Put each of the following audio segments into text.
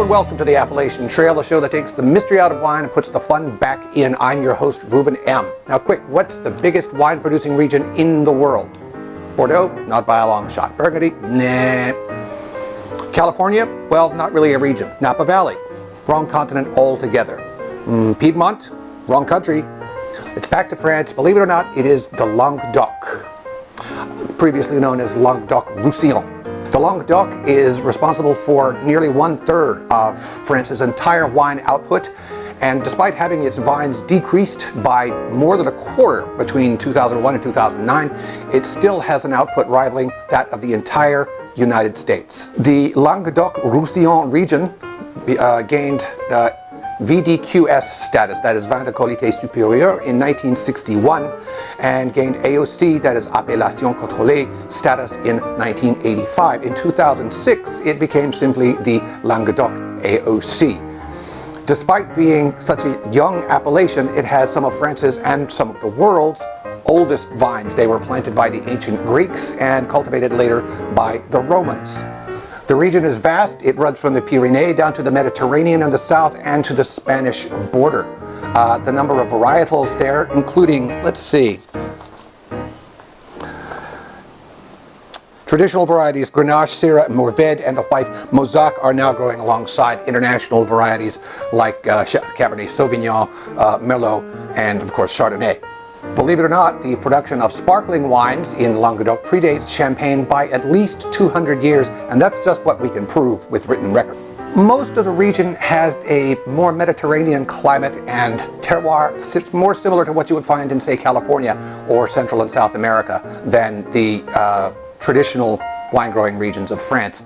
Hello and welcome to the Appalachian Trail, the show that takes the mystery out of wine and puts the fun back in. I'm your host, Ruben M. Now quick, what's the biggest wine producing region in the world? Bordeaux? Not by a long shot. Burgundy? Nah. California? Well, not really a region. Napa Valley? Wrong continent altogether. Piedmont? Wrong country. It's back to France. Believe it or not, it is the Languedoc, previously known as Languedoc-Rousillon. The Languedoc is responsible for nearly 1/3 of France's entire wine output, and despite having its vines decreased by more than a quarter between 2001 and 2009, it still has an output rivaling that of the entire United States. The Languedoc-Roussillon region gained VDQS status, that is Vin de Qualité Supérieure, in 1961, and gained AOC, that is Appellation Contrôlée status, in 1985. In 2006, it became simply the Languedoc AOC. Despite being such a young appellation, it has some of France's and some of the world's oldest vines. They were planted by the ancient Greeks and cultivated later by the Romans. The region is vast. It runs from the Pyrenees down to the Mediterranean in the south and to the Spanish border. The number of varietals there, including, let's see, traditional varieties, Grenache, Syrah, Mourvèdre, and the white Mosaic are now growing alongside international varieties like Cabernet Sauvignon, Merlot, and of course Chardonnay. Believe it or not, the production of sparkling wines in Languedoc predates Champagne by at least 200 years, and that's just what we can prove with written record. Most of the region has a more Mediterranean climate and terroir more similar to what you would find in, say, California or Central and South America than the traditional wine-growing regions of France.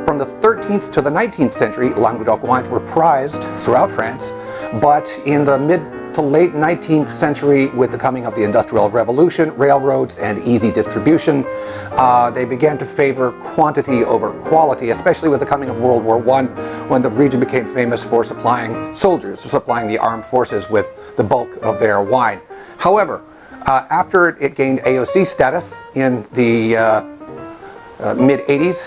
From the 13th to the 19th century, Languedoc wines were prized throughout France, but in the mid to late 19th century, with the coming of the Industrial Revolution, railroads, and easy distribution, they began to favor quantity over quality, especially with the coming of World War I, when the region became famous for supplying soldiers, supplying the armed forces with the bulk of their wine. However, after it gained AOC status in the mid-80s,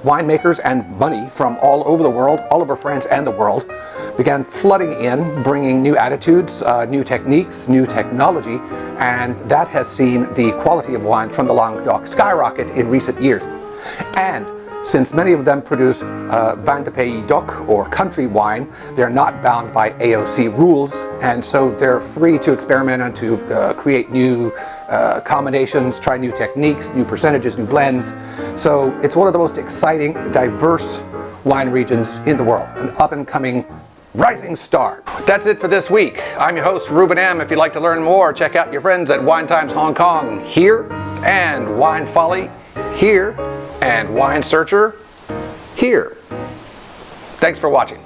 winemakers and money from all over the world, all over France and the world, began flooding in, bringing new attitudes, new techniques, new technology, and that has seen the quality of wines from the Languedoc skyrocket in recent years. And since many of them produce vin de pays d'oc, or country wine, they're not bound by AOC rules, and so they're free to experiment and to create new combinations, try new techniques, new percentages, new blends. So it's one of the most exciting, diverse wine regions in the world, an up-and-coming rising star. That's it for this week. I'm your host, Ruben M. If you'd like to learn more, check out your friends at Wine Times Hong Kong here, and Wine Folly here, and Wine Searcher here. Thanks for watching.